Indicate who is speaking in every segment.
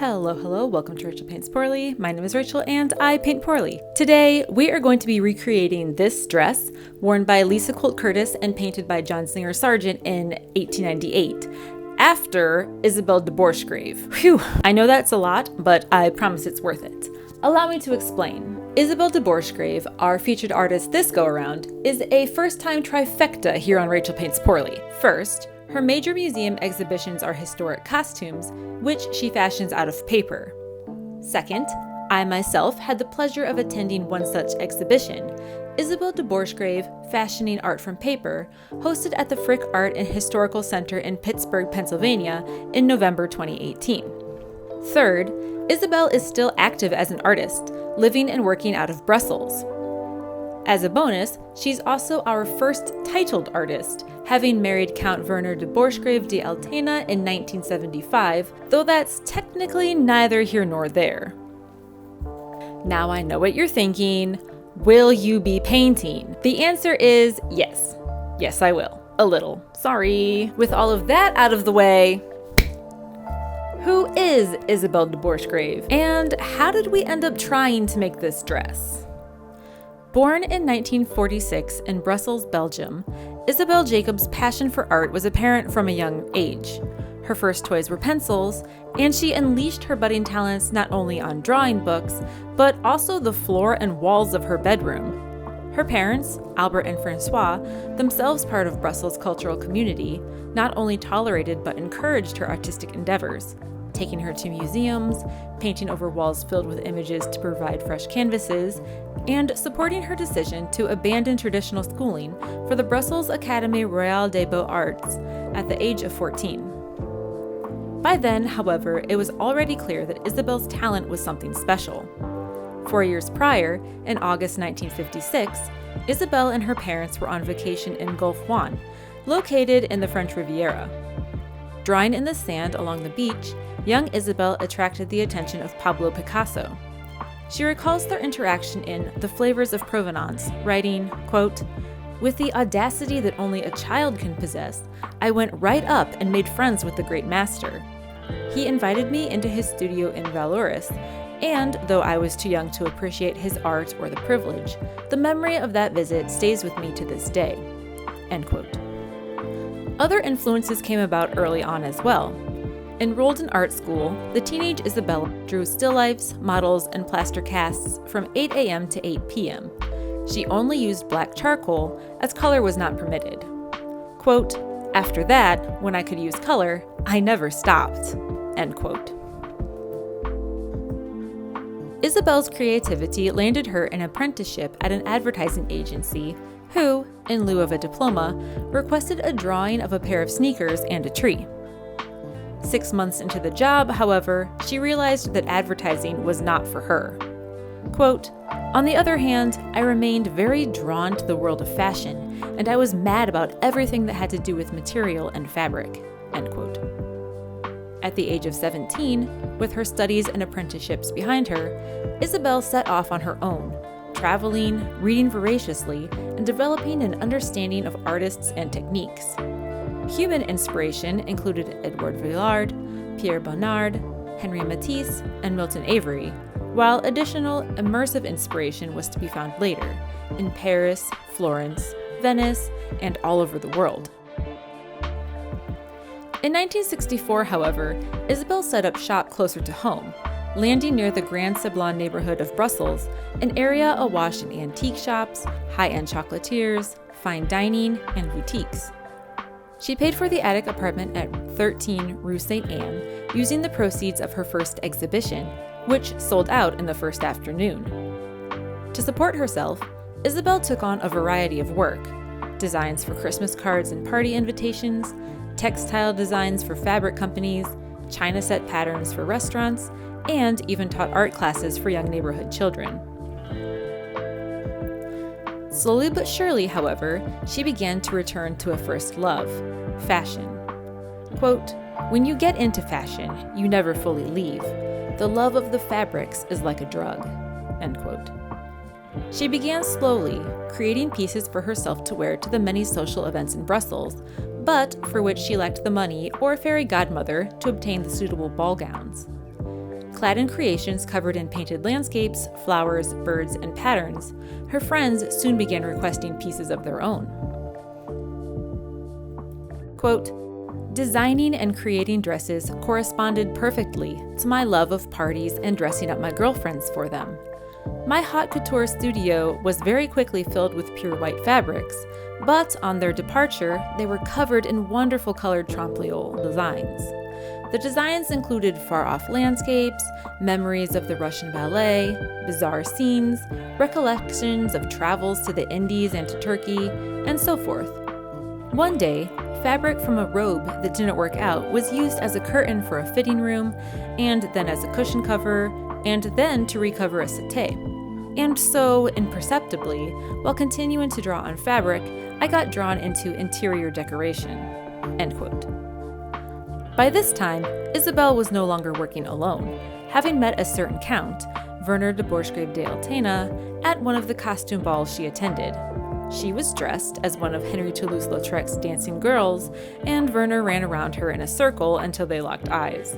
Speaker 1: Hello, welcome to Rachel Paints Poorly. My name is Rachel and I paint poorly. Today, we are going to be recreating this dress worn by Lisa Colt Curtis and painted by John Singer Sargent in 1898, after Isabelle de Borchgrave. Phew, I know that's a lot, but I promise it's worth it. Allow me to explain. Isabelle de Borchgrave, our featured artist this go-around, is a first-time trifecta here on Rachel Paints Poorly. First, her major museum exhibitions are historic costumes, which she fashions out of paper. Second, I myself had the pleasure of attending one such exhibition, Isabelle de Borchgrave, Fashioning Art from Paper, hosted at the Frick Art and Historical Center in Pittsburgh, Pennsylvania in November 2018. Third, Isabelle is still active as an artist, living and working out of Brussels. As a bonus, she's also our first titled artist, having married Count Werner de Borchgrave de Altena in 1975, though that's technically neither here nor there. Now I know what you're thinking. Will you be painting? The answer is yes. Yes, I will. A little. Sorry. With all of that out of the way, who is Isabelle de Borchgrave? And how did we end up trying to make this dress? Born in 1946 in Brussels, Belgium, Isabelle Jacobs' passion for art was apparent from a young age. Her first toys were pencils, and she unleashed her budding talents not only on drawing books, but also the floor and walls of her bedroom. Her parents, Albert and Francois, themselves part of Brussels' cultural community, not only tolerated but encouraged her artistic endeavors, taking her to museums, painting over walls filled with images to provide fresh canvases, and supporting her decision to abandon traditional schooling for the Brussels Académie Royale des Beaux-Arts at the age of 14. By then, however, it was already clear that Isabelle's talent was something special. 4 years prior, in August 1956, Isabelle and her parents were on vacation in Gulf Juan, located in the French Riviera. Drawing in the sand along the beach, young Isabelle attracted the attention of Pablo Picasso. She recalls their interaction in The Flavors of Provenance, writing, quote, "With the audacity that only a child can possess, I went right up and made friends with the great master. He invited me into his studio in Vallauris, and though I was too young to appreciate his art or the privilege, the memory of that visit stays with me to this day." End quote. Other influences came about early on as well. Enrolled in art school, the teenage Isabelle drew still lifes, models, and plaster casts from 8 a.m. to 8 p.m. She only used black charcoal, as color was not permitted. Quote, "After that, when I could use color, I never stopped." End quote. Isabelle's creativity landed her an apprenticeship at an advertising agency who, in lieu of a diploma, requested a drawing of a pair of sneakers and a tree. 6 months into the job, however, she realized that advertising was not for her. Quote, "On the other hand, I remained very drawn to the world of fashion, and I was mad about everything that had to do with material and fabric." End quote. At the age of 17, with her studies and apprenticeships behind her, Isabelle set off on her own, traveling, reading voraciously, and developing an understanding of artists and techniques. Human inspiration included Edouard Villard, Pierre Bonnard, Henri Matisse, and Milton Avery, while additional immersive inspiration was to be found later, in Paris, Florence, Venice, and all over the world. In 1964, however, Isabelle set up shop closer to home, landing near the Grand Sablon neighborhood of Brussels, an area awash in antique shops, high-end chocolatiers, fine dining, and boutiques. She paid for the attic apartment at 13 Rue St. Anne, using the proceeds of her first exhibition, which sold out in the first afternoon. To support herself, Isabelle took on a variety of work: designs for Christmas cards and party invitations, textile designs for fabric companies, china set patterns for restaurants, and even taught art classes for young neighborhood children. Slowly but surely, however, she began to return to a first love, fashion. Quote, "When you get into fashion, you never fully leave. The love of the fabrics is like a drug." End quote. She began slowly, creating pieces for herself to wear to the many social events in Brussels, but for which she lacked the money or fairy godmother to obtain the suitable ball gowns. Clad in creations covered in painted landscapes, flowers, birds, and patterns, her friends soon began requesting pieces of their own. Quote, "Designing and creating dresses corresponded perfectly to my love of parties and dressing up my girlfriends for them. My haute couture studio was very quickly filled with pure white fabrics, but on their departure, they were covered in wonderful colored trompe-l'oeil designs. The designs included far-off landscapes, memories of the Russian ballet, bizarre scenes, recollections of travels to the Indies and to Turkey, and so forth. One day, fabric from a robe that didn't work out was used as a curtain for a fitting room, and then as a cushion cover, and then to recover a settee. And so, imperceptibly, while continuing to draw on fabric, I got drawn into interior decoration." End quote. By this time, Isabelle was no longer working alone, having met a certain count, Werner de Borchgrave de Altena, at one of the costume balls she attended. She was dressed as one of Henry Toulouse-Lautrec's dancing girls, and Werner ran around her in a circle until they locked eyes.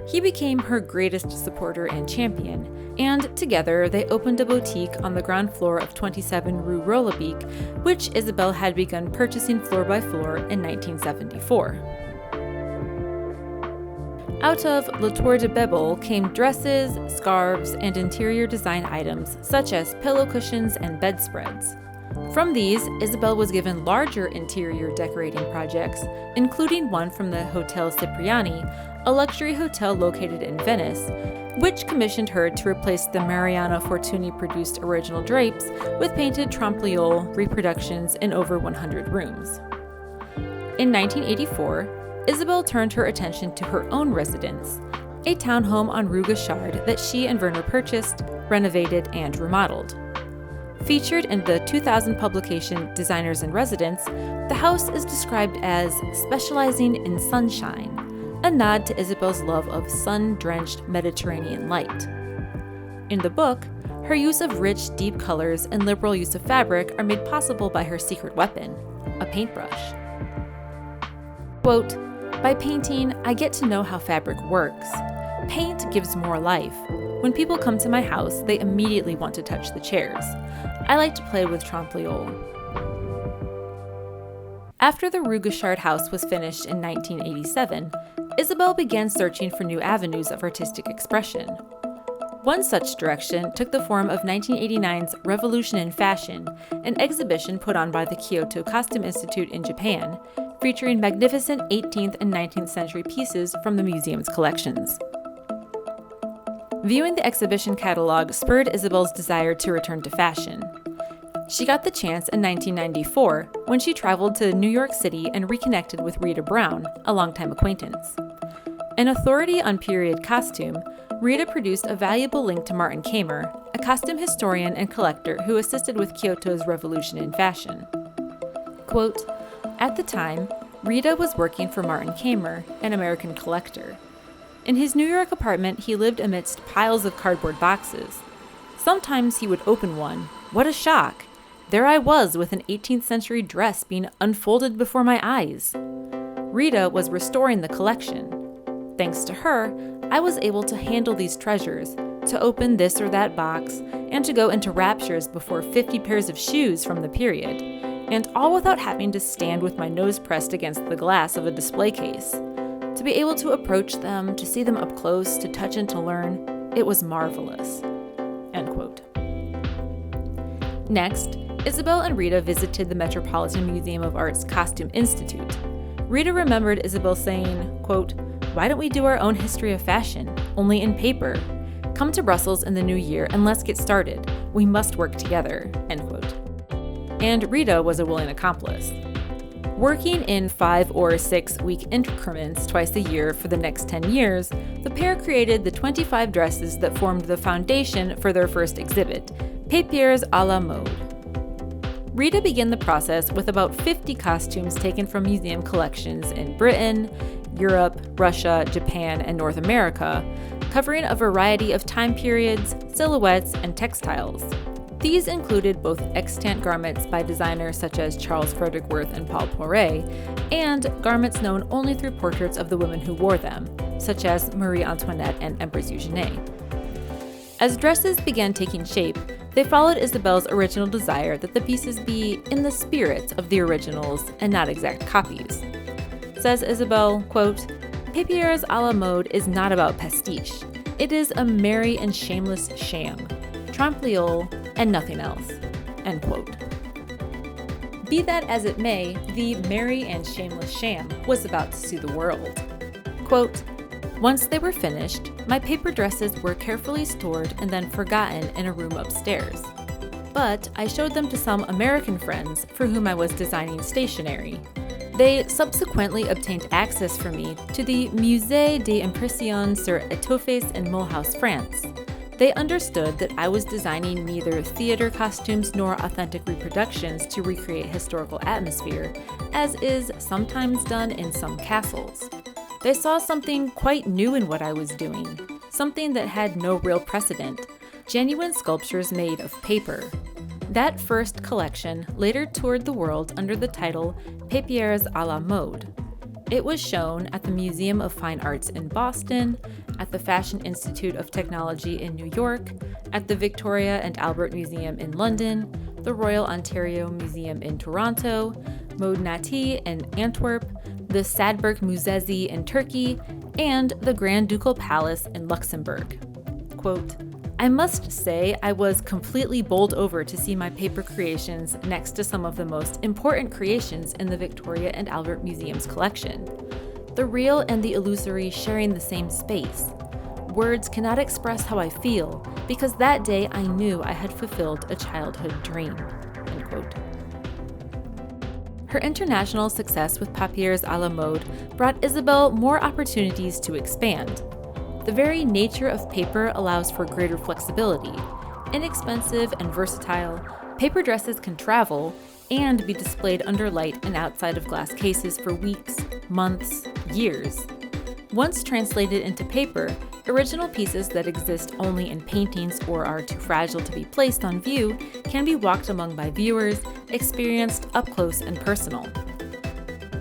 Speaker 1: He became her greatest supporter and champion, and together they opened a boutique on the ground floor of 27 Rue Rollabeek, which Isabelle had begun purchasing floor by floor in 1974. Out of Le Tour de Bebel came dresses, scarves, and interior design items such as pillow cushions and bedspreads. From these, Isabelle was given larger interior decorating projects, including one from the Hotel Cipriani, a luxury hotel located in Venice, which commissioned her to replace the Mariano Fortuny-produced original drapes with painted trompe-l'oeil reproductions in over 100 rooms. In 1984, Isabelle turned her attention to her own residence, a townhome on Rue Gauchard that she and Werner purchased, renovated, and remodeled. Featured in the 2000 publication Designers in Residence, the house is described as specializing in sunshine, a nod to Isabelle's love of sun-drenched Mediterranean light. In the book, her use of rich, deep colors and liberal use of fabric are made possible by her secret weapon, a paintbrush. Quote, "By painting, I get to know how fabric works. Paint gives more life. When people come to my house, they immediately want to touch the chairs. I like to play with trompe-l'oeil." After the Rue Gauchard house was finished in 1987, Isabelle began searching for new avenues of artistic expression. One such direction took the form of 1989's Revolution in Fashion, an exhibition put on by the Kyoto Costume Institute in Japan, featuring magnificent 18th and 19th century pieces from the museum's collections. Viewing the exhibition catalog spurred Isabelle's desire to return to fashion. She got the chance in 1994 when she traveled to New York City and reconnected with Rita Brown, a longtime acquaintance. An authority on period costume, Rita produced a valuable link to Martin Kamer, a costume historian and collector who assisted with Kyoto's revolution in fashion. Quote, "At the time, Rita was working for Martin Kamer, an American collector. In his New York apartment, he lived amidst piles of cardboard boxes. Sometimes he would open one. What a shock! There I was with an 18th century dress being unfolded before my eyes. Rita was restoring the collection. Thanks to her, I was able to handle these treasures, to open this or that box, and to go into raptures before 50 pairs of shoes from the period, and all without having to stand with my nose pressed against the glass of a display case. To be able to approach them, to see them up close, to touch and to learn, it was marvelous." End quote. Next, Isabelle and Rita visited the Metropolitan Museum of Art's Costume Institute. Rita remembered Isabelle saying, quote, "Why don't we do our own history of fashion, only in paper? Come to Brussels in the new year and let's get started. We must work together." End quote. And Rita was a willing accomplice. Working in 5 or 6 week increments twice a year for the next 10 years, the pair created the 25 dresses that formed the foundation for their first exhibit, Papiers à la mode. Rita began the process with about 50 costumes taken from museum collections in Britain, Europe, Russia, Japan, and North America, covering a variety of time periods, silhouettes, and textiles. These included both extant garments by designers such as Charles Frederick Worth and Paul Poiret, and garments known only through portraits of the women who wore them, such as Marie Antoinette and Empress Eugenie. As dresses began taking shape, they followed Isabelle's original desire that the pieces be in the spirit of the originals and not exact copies. Says Isabelle, quote, "Papiers à la mode is not about pastiche. It is a merry and shameless sham, trompe-l'oeil, and nothing else," end quote. Be that as it may, the merry and shameless sham was about to see the world. Quote, "Once they were finished, my paper dresses were carefully stored and then forgotten in a room upstairs. But I showed them to some American friends for whom I was designing stationery. They subsequently obtained access for me to the Musée des Impressions sur Étoffes in Mulhouse, France. They understood that I was designing neither theater costumes nor authentic reproductions to recreate historical atmosphere, as is sometimes done in some castles. They saw something quite new in what I was doing, something that had no real precedent, genuine sculptures made of paper. That first collection later toured the world under the title Papiers à la mode. It was shown at the Museum of Fine Arts in Boston, at the Fashion Institute of Technology in New York, at the Victoria and Albert Museum in London, the Royal Ontario Museum in Toronto, Mode Nati in Antwerp, the Sadberg Musée in Turkey, and the Grand Ducal Palace in Luxembourg. Quote, "I must say I was completely bowled over to see my paper creations next to some of the most important creations in the Victoria and Albert Museum's collection. The real and the illusory sharing the same space. Words cannot express how I feel, because that day I knew I had fulfilled a childhood dream." End quote. Her international success with Papiers à la mode brought Isabelle more opportunities to expand. The very nature of paper allows for greater flexibility. Inexpensive and versatile, paper dresses can travel and be displayed under light and outside of glass cases for weeks, months, years. Once translated into paper, original pieces that exist only in paintings or are too fragile to be placed on view can be walked among by viewers, experienced up close and personal.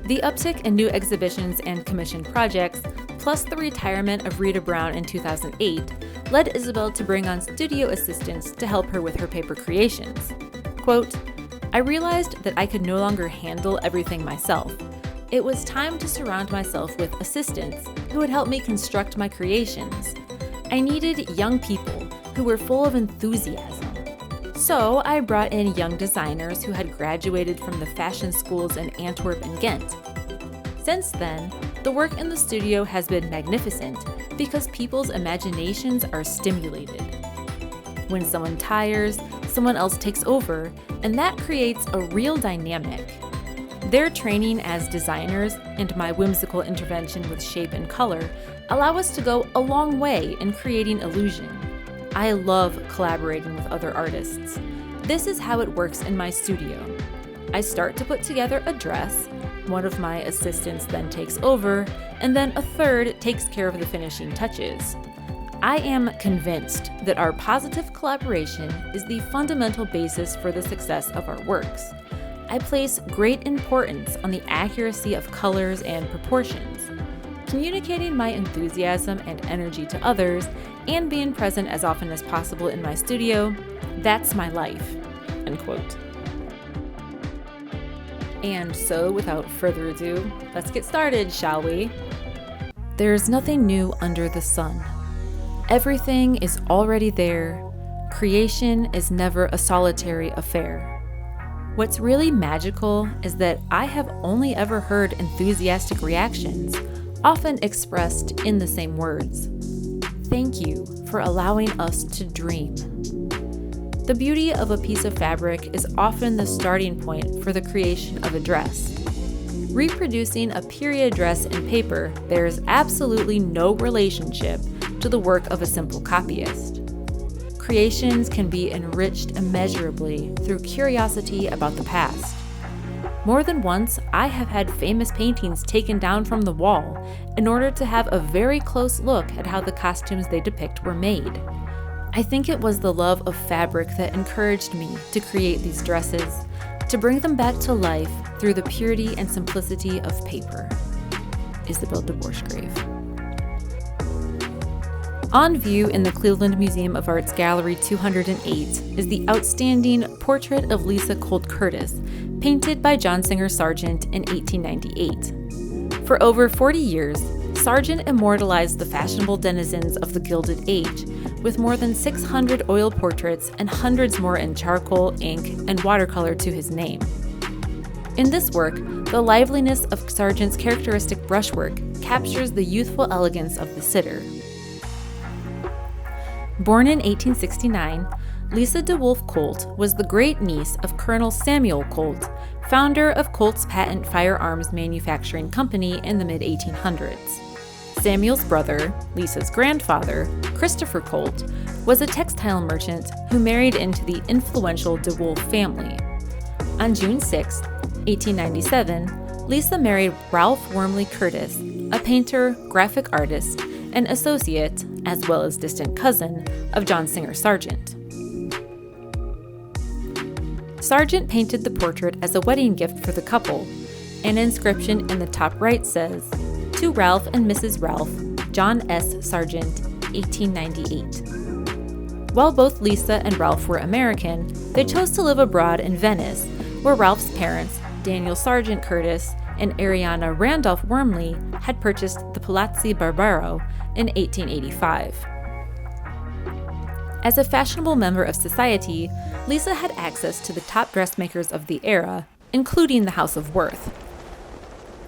Speaker 1: The uptick in new exhibitions and commissioned projects, plus the retirement of Rita Brown in 2008, led Isabelle to bring on studio assistants to help her with her paper creations. Quote, "I realized that I could no longer handle everything myself. It was time to surround myself with assistants who would help me construct my creations. I needed young people who were full of enthusiasm. So I brought in young designers who had graduated from the fashion schools in Antwerp and Ghent. Since then, the work in the studio has been magnificent because people's imaginations are stimulated. When someone tires, someone else takes over, and that creates a real dynamic. Their training as designers and my whimsical intervention with shape and color allow us to go a long way in creating illusion. I love collaborating with other artists. This is how it works in my studio. I start to put together a dress, one of my assistants then takes over, and then a third takes care of the finishing touches. I am convinced that our positive collaboration is the fundamental basis for the success of our works. I place great importance on the accuracy of colors and proportions. Communicating my enthusiasm and energy to others and being present as often as possible in my studio, that's my life." End quote. And so, without further ado, let's get started, shall we? There's nothing new under the sun. Everything is already there. Creation is never a solitary affair. What's really magical is that I have only ever heard enthusiastic reactions, often expressed in the same words. Thank you for allowing us to dream. The beauty of a piece of fabric is often the starting point for the creation of a dress. Reproducing a period dress in paper bears absolutely no relationship to the work of a simple copyist. Creations can be enriched immeasurably through curiosity about the past. More than once, I have had famous paintings taken down from the wall in order to have a very close look at how the costumes they depict were made. I think it was the love of fabric that encouraged me to create these dresses, to bring them back to life through the purity and simplicity of paper. Isabelle de Borchgrave. On view in the Cleveland Museum of Art's Gallery 208 is the outstanding Portrait of Lisa Colt Curtis, painted by John Singer Sargent in 1898. For over 40 years, Sargent immortalized the fashionable denizens of the Gilded Age, with more than 600 oil portraits and hundreds more in charcoal, ink, and watercolor to his name. In this work, the liveliness of Sargent's characteristic brushwork captures the youthful elegance of the sitter. Born in 1869, Lisa DeWolf Colt was the great-niece of Colonel Samuel Colt, founder of Colt's Patent Firearms Manufacturing Company in the mid-1800s. Samuel's brother, Lisa's grandfather, Christopher Colt, was a textile merchant who married into the influential DeWolf family. On June 6, 1897, Lisa married Ralph Wormley Curtis, a painter, graphic artist, and associate, as well as distant cousin, of John Singer Sargent. Sargent painted the portrait as a wedding gift for the couple. An inscription in the top right says, "To Ralph and Mrs. Ralph, John S. Sargent, 1898. While both Lisa and Ralph were American, they chose to live abroad in Venice, where Ralph's parents, Daniel Sargent Curtis and Ariana Randolph Wormley, had purchased the Palazzi Barbaro in 1885. As a fashionable member of society, Lisa had access to the top dressmakers of the era, including the House of Worth.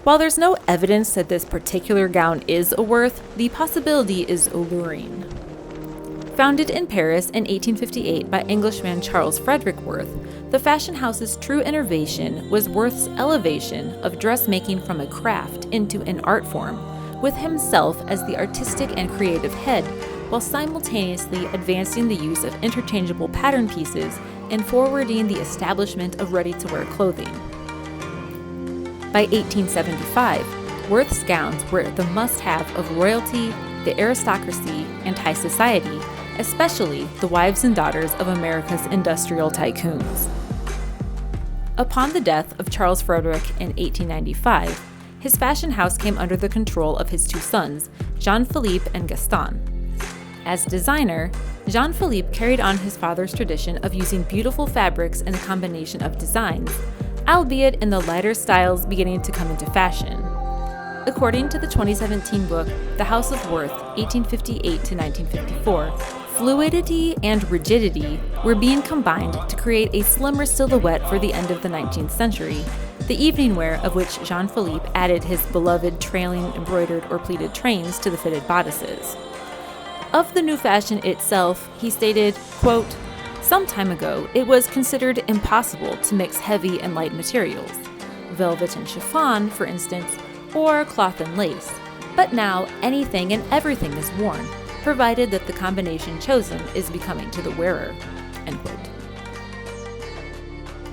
Speaker 1: While there's no evidence that this particular gown is a Worth, the possibility is alluring. Founded in Paris in 1858 by Englishman Charles Frederick Worth, the fashion house's true innovation was Worth's elevation of dressmaking from a craft into an art form, with himself as the artistic and creative head, while simultaneously advancing the use of interchangeable pattern pieces and forwarding the establishment of ready-to-wear clothing. By 1875, Worth's gowns were the must-have of royalty, the aristocracy, and high society, especially the wives and daughters of America's industrial tycoons. Upon the death of Charles Frederick in 1895, his fashion house came under the control of his two sons, Jean-Philippe and Gaston. As designer, Jean-Philippe carried on his father's tradition of using beautiful fabrics in a combination of designs, albeit in the lighter styles beginning to come into fashion. According to the 2017 book, The House of Worth, 1858 to 1954, fluidity and rigidity were being combined to create a slimmer silhouette for the end of the 19th century, the evening wear of which Jean-Philippe added his beloved trailing embroidered or pleated trains to the fitted bodices. Of the new fashion itself, he stated, quote, "Some time ago, it was considered impossible to mix heavy and light materials, velvet and chiffon, for instance, or cloth and lace, but now anything and everything is worn, provided that the combination chosen is becoming to the wearer." End quote.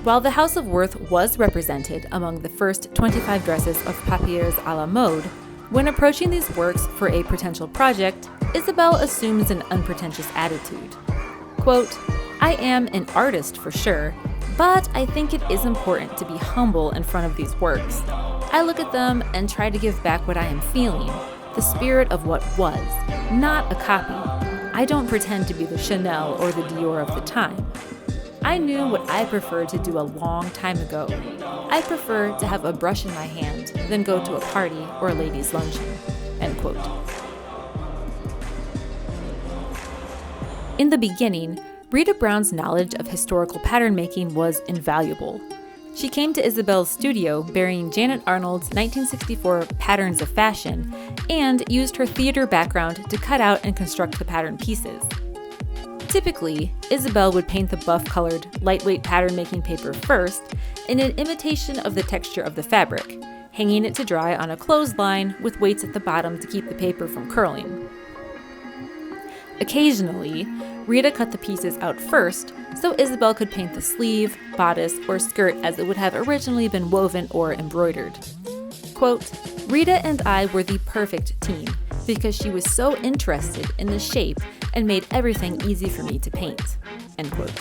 Speaker 1: While the House of Worth was represented among the first 25 dresses of Papiers à la mode, when approaching these works for a potential project, Isabelle assumes an unpretentious attitude. Quote, "I am an artist for sure, but I think it is important to be humble in front of these works. I look at them and try to give back what I am feeling, the spirit of what was, not a copy. I don't pretend to be the Chanel or the Dior of the time. I knew what I preferred to do a long time ago. I prefer to have a brush in my hand than go to a party or a ladies' luncheon." End quote. In the beginning, Rita Brown's knowledge of historical pattern making was invaluable. She came to Isabelle's studio bearing Janet Arnold's 1964 Patterns of Fashion and used her theater background to cut out and construct the pattern pieces. Typically, Isabelle would paint the buff-colored, lightweight pattern-making paper first in an imitation of the texture of the fabric, hanging it to dry on a clothesline with weights at the bottom to keep the paper from curling. Occasionally, Rita cut the pieces out first so Isabelle could paint the sleeve, bodice, or skirt as it would have originally been woven or embroidered. Quote, "Rita and I were the perfect team because she was so interested in the shape and made everything easy for me to paint." End quote.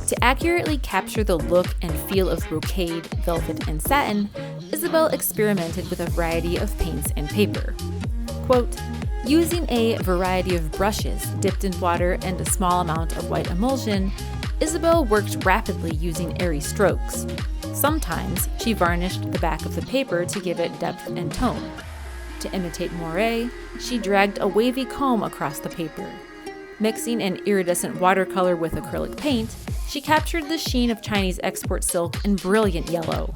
Speaker 1: To accurately capture the look and feel of brocade, velvet, and satin, Isabelle experimented with a variety of paints and paper. Quote, Using a variety of brushes dipped in water and a small amount of white emulsion, Isabelle worked rapidly using airy strokes. Sometimes she varnished the back of the paper to give it depth and tone. To imitate moire, she dragged a wavy comb across the paper. Mixing an iridescent watercolor with acrylic paint, she captured the sheen of Chinese export silk in brilliant yellow.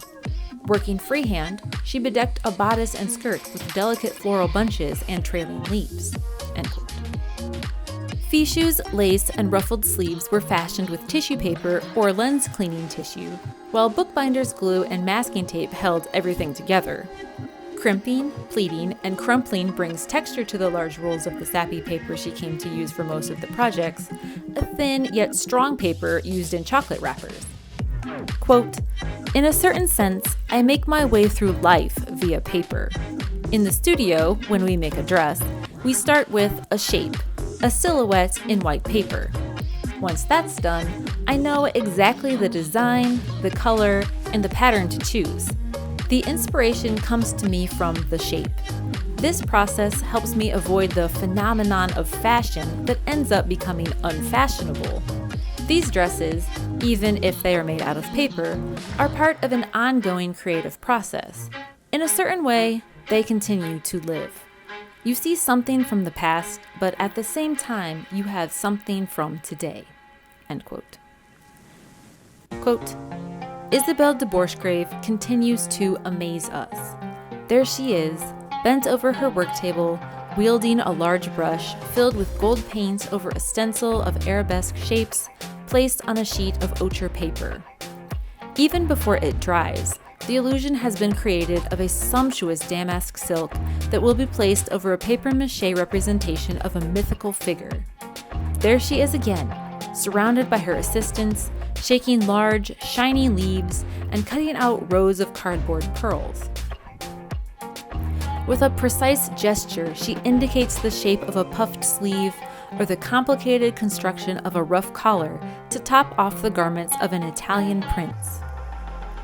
Speaker 1: Working freehand, she bedecked a bodice and skirt with delicate floral bunches and trailing leaves." End quote. Fichu's lace and ruffled sleeves were fashioned with tissue paper or lens cleaning tissue, while bookbinder's glue and masking tape held everything together. Crimping, pleating, and crumpling brings texture to the large rolls of the sappy paper she came to use for most of the projects, a thin yet strong paper used in chocolate wrappers. Quote, "In a certain sense, I make my way through life via paper. In the studio, when we make a dress, we start with a shape, a silhouette in white paper. Once that's done, I know exactly the design, the color, and the pattern to choose. The inspiration comes to me from the shape. This process helps me avoid the phenomenon of fashion that ends up becoming unfashionable. These dresses, even if they are made out of paper, are part of an ongoing creative process. In a certain way, they continue to live. You see something from the past, but at the same time, you have something from today." End quote. Quote, "Isabelle de Borchgrave continues to amaze us. There she is, bent over her work table, wielding a large brush filled with gold paint over a stencil of arabesque shapes placed on a sheet of ochre paper. Even before it dries, the illusion has been created of a sumptuous damask silk that will be placed over a papier-mâché representation of a mythical figure. There she is again, surrounded by her assistants, shaking large, shiny leaves and cutting out rows of cardboard pearls. With a precise gesture, she indicates the shape of a puffed sleeve or the complicated construction of a rough collar to top off the garments of an Italian prince.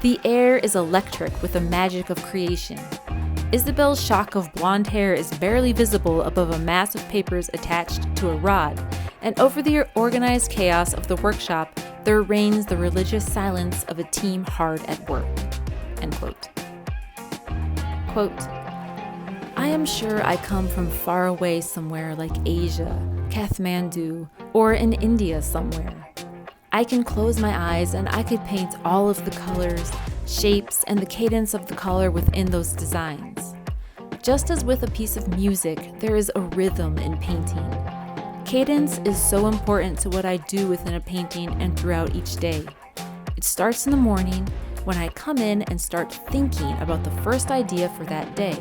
Speaker 1: The air is electric with the magic of creation. Isabelle's shock of blonde hair is barely visible above a mass of papers attached to a rod, and over the organized chaos of the workshop, there reigns the religious silence of a team hard at work." End quote. Quote, "I am sure I come from far away somewhere like Asia, Kathmandu, or in India somewhere. I can close my eyes and I could paint all of the colors, shapes, and the cadence of the color within those designs. Just as with a piece of music, there is a rhythm in painting. Cadence is so important to what I do within a painting and throughout each day. It starts in the morning when I come in and start thinking about the first idea for that day.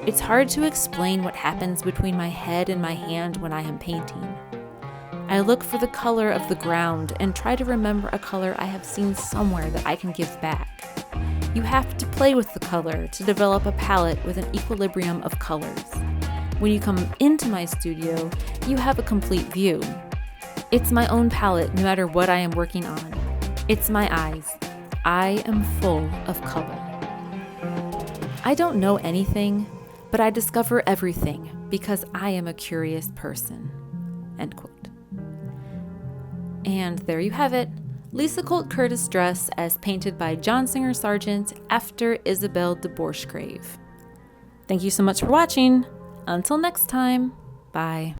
Speaker 1: It's hard to explain what happens between my head and my hand when I am painting. I look for the color of the ground and try to remember a color I have seen somewhere that I can give back. You have to play with the color to develop a palette with an equilibrium of colors. When you come into my studio, you have a complete view. It's my own palette no matter what I am working on. It's my eyes. I am full of color. I don't know anything, but I discover everything because I am a curious person." End quote. And there you have it, Lisa Colt Curtis' dress as painted by John Singer Sargent after Isabelle de Borchgrave. Thank you so much for watching. Until next time, bye.